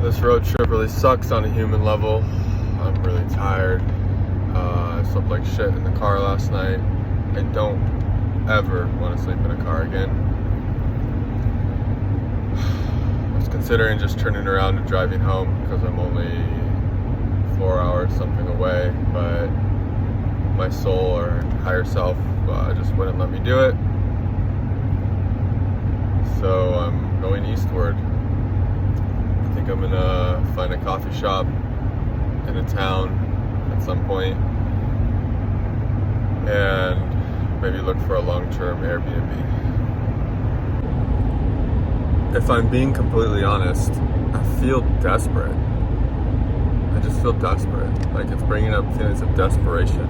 This road trip really sucks on a human level. I'm really tired. I slept like shit in the car last night. I don't ever want to sleep in a car again. I was considering just turning around and driving home because I'm only 4 hours something away, but my soul or higher self just wouldn't let me do it. So I'm going eastward. I think I'm gonna find a coffee shop in a town at some point and maybe look for a long-term Airbnb. If I'm being completely honest, I feel desperate. I just feel desperate. Like it's bringing up feelings of desperation.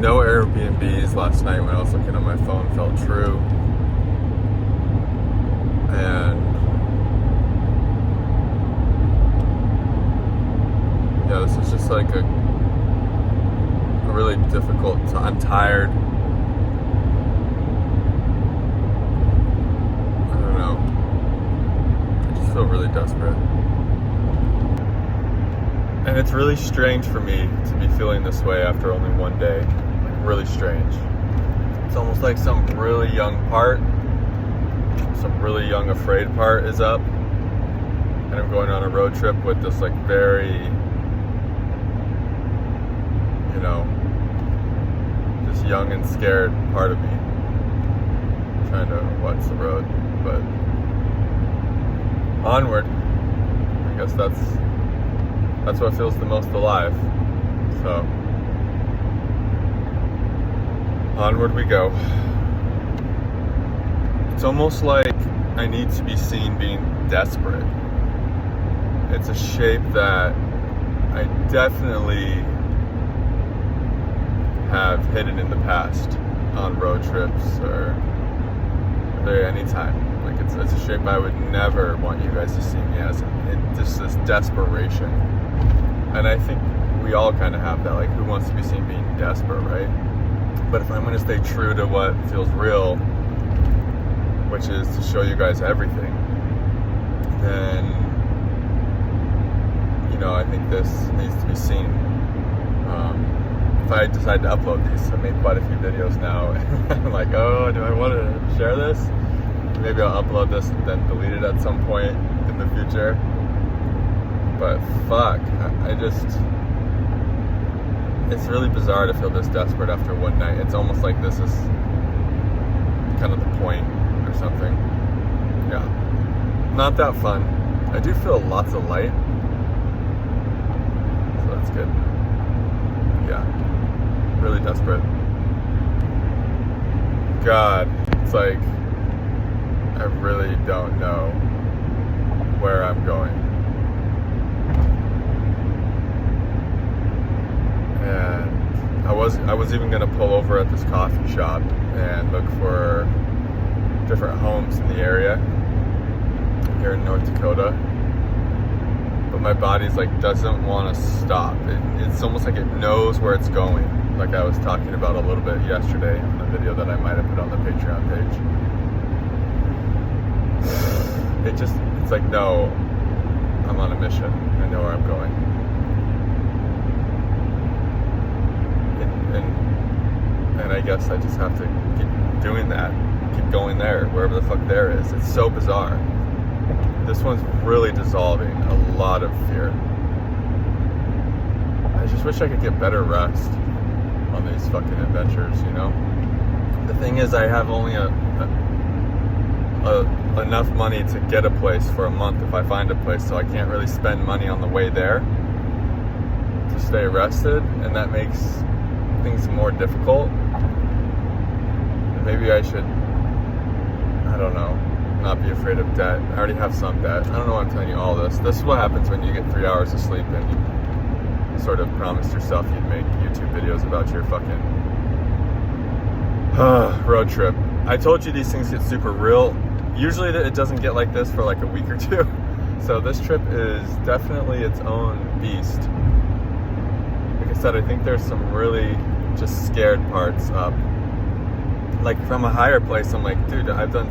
No Airbnbs last night when I was looking at my phone felt true. And yeah, this is just like a really difficult time. I'm tired. I don't know. I just feel really desperate. And it's really strange for me to be feeling this way after only one day. Like, really strange. It's almost like some really young part, some really young afraid part is up. And I'm going on a road trip with this like very, you know, this young and scared part of me. Trying to watch the road, but onward. I guess that's what feels the most alive. So onward we go. It's almost like I need to be seen being desperate. It's a shape that I definitely have hidden in the past on road trips or any time. Like it's a shape I would never want you guys to see me as. Just this desperation. And I think we all kind of have that. Like, who wants to be seen being desperate, right? But if I'm going to stay true to what feels real, which is to show you guys everything, then, you know, I think this needs to be seen. If I decide to upload these, I made quite a few videos now, I'm like, oh, do I want to share this? Maybe I'll upload this and then delete it at some point in the future. But fuck, it's really bizarre to feel this desperate after one night. It's almost like this is kind of the point or something. Yeah, not that fun. I do feel lots of light, so that's good. Yeah, really desperate. God, it's like I really don't know where I'm going. And I was even gonna pull over at this coffee shop and look for different homes in the area here in North Dakota. But my body's like doesn't want to stop. It's almost like it knows where it's going. Like I was talking about a little bit yesterday in the video that I might have put on the Patreon page. It's like, no, I'm on a mission. I know where I'm going. And I guess I just have to keep doing that. Keep going there, wherever the fuck there is. It's so bizarre. This one's really dissolving a lot of fear. I just wish I could get better rest on these fucking adventures, you know? The thing is, I have only enough money to get a place for a month if I find a place, so I can't really spend money on the way there to stay rested, and that makes things more difficult. Maybe I should, I don't know, not be afraid of debt. I already have some debt. I don't know why I'm telling you all this. This is what happens when you get 3 hours of sleep and you sort of promised yourself you'd make YouTube videos about your fucking road trip. I told you these things get super real. Usually it doesn't get like this for like a week or two. So this trip is definitely its own beast. Like I said, I think there's some really just scared parts up. Like from a higher place, I'm like, dude, I've done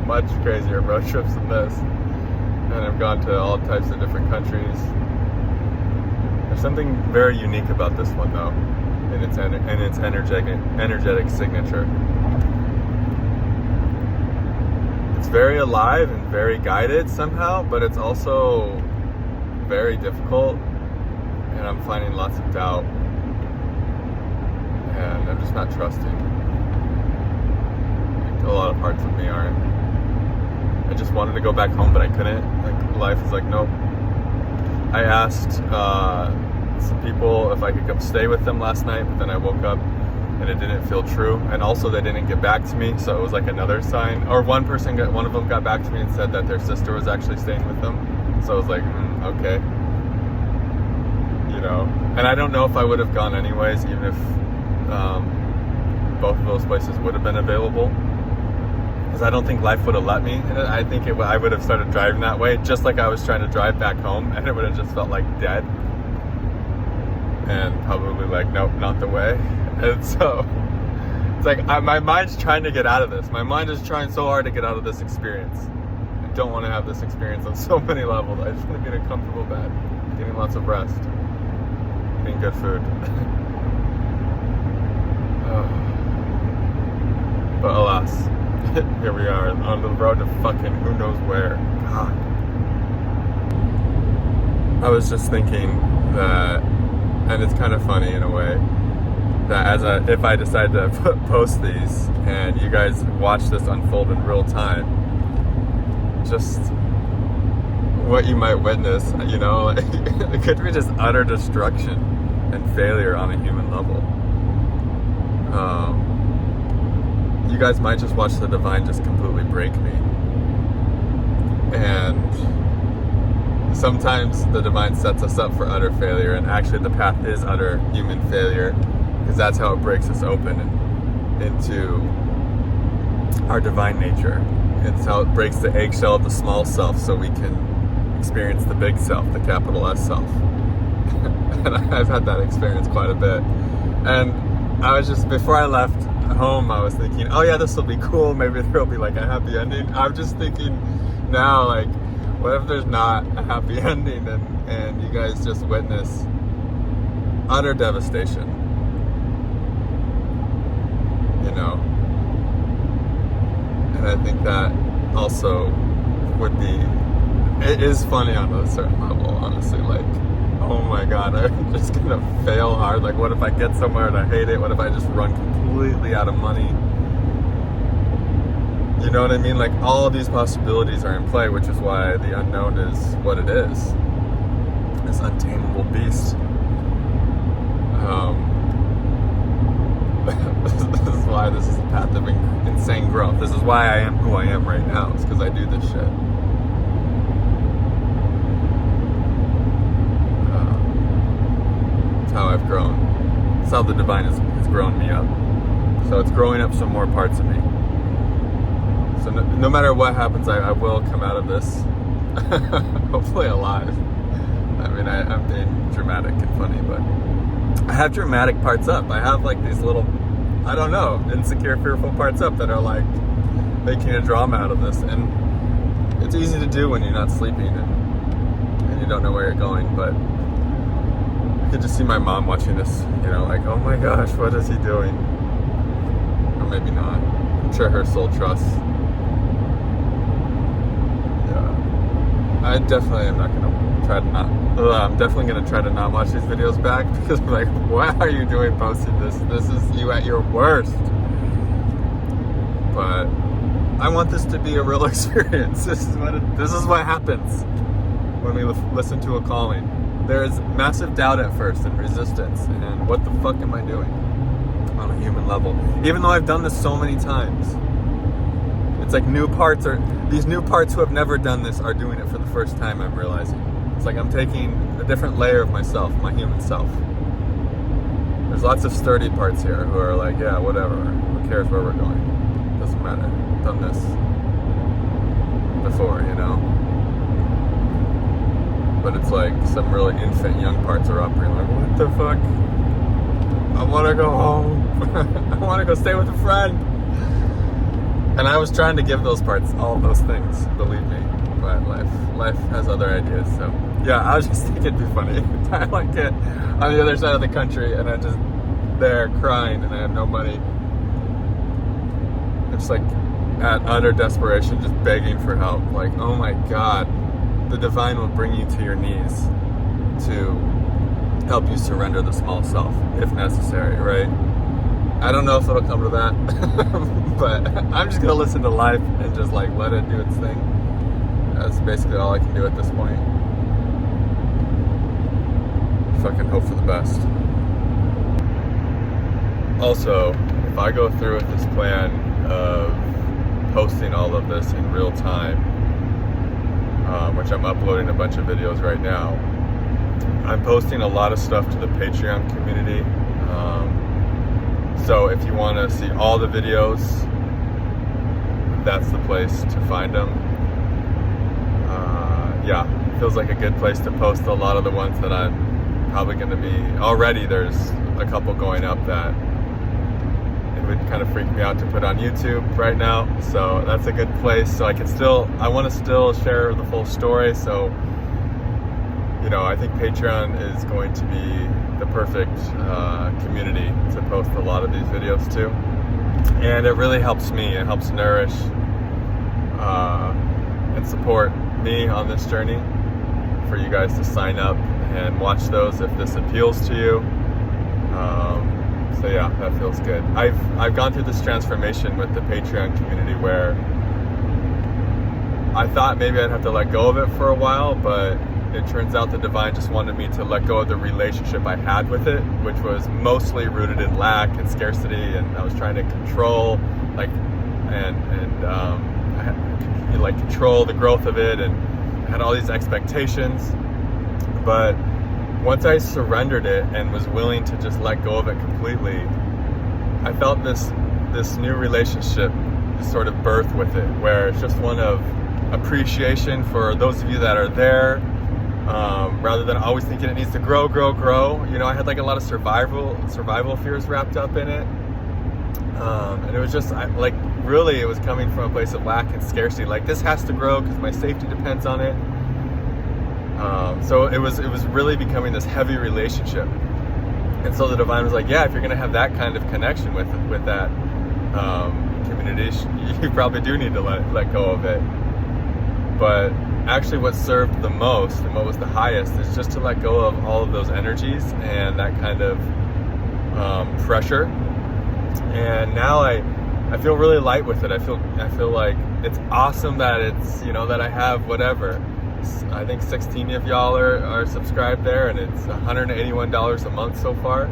much crazier road trips than this. and I've gone to all types of different countries. There's something very unique about this one, though, in its energetic signature. It's very alive and very guided somehow, but it's also very difficult, and I'm finding lots of doubt, and I'm just not trusting. Like, a lot of parts of me aren't. I just wanted to go back home, but I couldn't. Like, life is like, nope. I asked some people if I could come stay with them last night, but then I woke up and it didn't feel true. And also they didn't get back to me, so it was like another sign. Or one of them got back to me and said that their sister was actually staying with them. So I was like, okay. You know, and I don't know if I would have gone anyways, even if both of those places would have been available. Because I don't think life would have let me. And I think I would have started driving that way, just like I was trying to drive back home, and it would have just felt like dead. And probably like, nope, not the way. And so it's like my mind's trying to get out of this. My mind is trying so hard to get out of this experience. I don't want to have this experience on so many levels. I just want to be in a comfortable bed, getting lots of rest, eating good food. But alas, here we are on the road to fucking who knows where. God. I was just thinking that, and it's kind of funny in a way, that if I decide to post these and you guys watch this unfold in real time, just what you might witness, you know, like, it could be just utter destruction and failure on a human level. You guys might just watch the divine just completely break me. And sometimes the divine sets us up for utter failure, and actually the path is utter human failure, because that's how it breaks us open into our divine nature. It's how it breaks the eggshell of the small self so we can experience the big self, the capital S self. And I've had that experience quite a bit. And I was just, before I left home, I was thinking, oh yeah, this will be cool, maybe there'll be like a happy ending. I'm just thinking now, like, what if there's not a happy ending and you guys just witness utter devastation? You know? And I think that also would be, it is funny on a certain level, honestly, like, oh my god, I'm just gonna fail hard. Like, what if I get somewhere and I hate it? What if I just run completely out of money? You know what I mean? Like, all of these possibilities are in play, which is why the unknown is what it is. This untamable beast. This is why this is a path of insane growth. This is why I am who I am right now. It's because I do this shit. How I've grown. It's how the divine has grown me up. So it's growing up some more parts of me. So no matter what happens, I will come out of this hopefully alive. I mean, I'm being dramatic and funny, but I have dramatic parts up. I have like these little, I don't know, insecure, fearful parts up that are like making a drama out of this. And it's easy to do when you're not sleeping and you don't know where you're going, but I could just see my mom watching this, you know, like, oh my gosh, what is he doing? Or maybe not. I'm sure her soul trusts. Yeah. I definitely am not going to try to not, I'm definitely going to try to not watch these videos back, because I'm like, why are you doing posting this? This is you at your worst. But I want this to be a real experience. This is what happens when we listen to a calling. There's massive doubt at first and resistance, and what the fuck am I doing on a human level? Even though I've done this so many times, it's like these new parts who have never done this are doing it for the first time, I'm realizing. It's like I'm taking a different layer of myself, my human self. There's lots of sturdy parts here who are like, yeah, whatever, who cares where we're going? Doesn't matter, I've done this before, you know? But it's like some really infant young parts are operating like, what the fuck? I want to go home. I want to go stay with a friend. And I was trying to give those parts all those things, believe me. But life life has other ideas. So yeah, I was just thinking it'd be funny. I like it on the other side of the country, and I'm just there crying, and I have no money. It's like at utter desperation, just begging for help. Like, oh my God, the divine will bring you to your knees to help you surrender the small self, if necessary, right? I don't know if it'll come to that, but I'm just gonna listen to life and just like let it do its thing. That's basically all I can do at this point. Fucking hope for the best. Also, if I go through with this plan of posting all of this in real time, which I'm uploading a bunch of videos right now, I'm posting a lot of stuff to the Patreon community. So if you want to see all the videos, that's the place to find them. Yeah, feels like a good place to post a lot of the ones that I'm probably going to be, already there's a couple going up that it would kind of freak me out to put on YouTube right now. So that's a good place. So I want to still share the full story. So, you know, I think Patreon is going to be the perfect community to post a lot of these videos to. And it really helps me. It helps nourish and support me on this journey for you guys to sign up and watch those if this appeals to you. So yeah, that feels good. I've gone through this transformation with the Patreon community where I thought maybe I'd have to let go of it for a while, but it turns out the divine just wanted me to let go of the relationship I had with it, which was mostly rooted in lack and scarcity, and I was trying to control, control the growth of it, and I had all these expectations. But once I surrendered it and was willing to just let go of it completely, I felt this new relationship sort of birth with it, where it's just one of appreciation for those of you that are there, rather than always thinking it needs to grow. You know, I had like a lot of survival fears wrapped up in it, and it was just really it was coming from a place of lack and scarcity. Like, this has to grow because my safety depends on it. So it was really becoming this heavy relationship. And so the divine was like, yeah, if you're going to have that kind of connection with that community, you probably do need to let go of it. But actually what served the most and what was the highest is just to let go of all of those energies and that kind of pressure. And now I feel really light with it. I feel like it's awesome that it's, you know, that I have whatever. I think 16 of y'all are subscribed there, and it's $181 a month so far.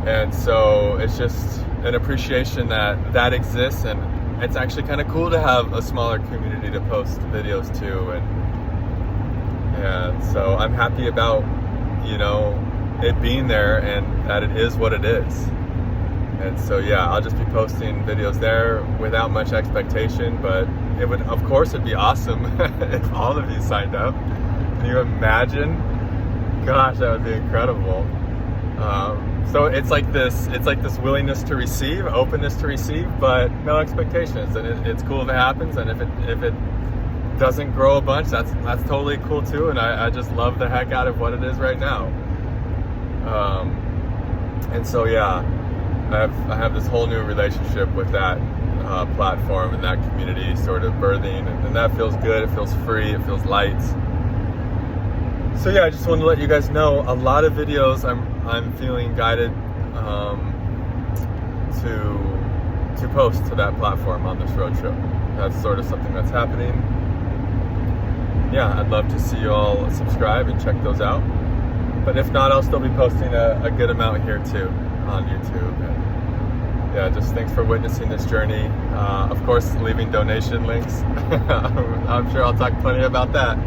And so it's just an appreciation that exists, and it's actually kind of cool to have a smaller community to post videos to, and so I'm happy about, you know, it being there and that it is what it is. And so yeah, I'll just be posting videos there without much expectation, but it would, of course, it'd be awesome if all of you signed up. Can you imagine? Gosh, that would be incredible. So it's like this willingness to receive, openness to receive, but no expectations. And it's cool if it happens, and if it doesn't grow a bunch, that's totally cool too. And I just love the heck out of what it is right now. And so yeah, I have this whole new relationship with that platform and that community sort of birthing, and that feels good. It feels free. It feels light. So yeah, I just wanted to let you guys know a lot of videos I'm feeling guided to post to that platform on this road trip. That's sort of something that's happening. Yeah, I'd love to see you all subscribe and check those out. But if not, I'll still be posting a good amount here too on YouTube. And yeah, just thanks for witnessing this journey. Of course, leaving donation links. I'm sure I'll talk plenty about that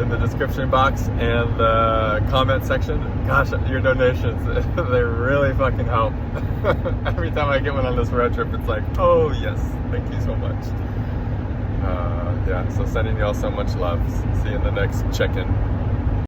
in the description box and the comment section. Gosh, your donations, they really fucking help. Every time I get one on this road trip, it's like, oh yes, thank you so much. Yeah, so sending you all so much love. See you in the next check-in.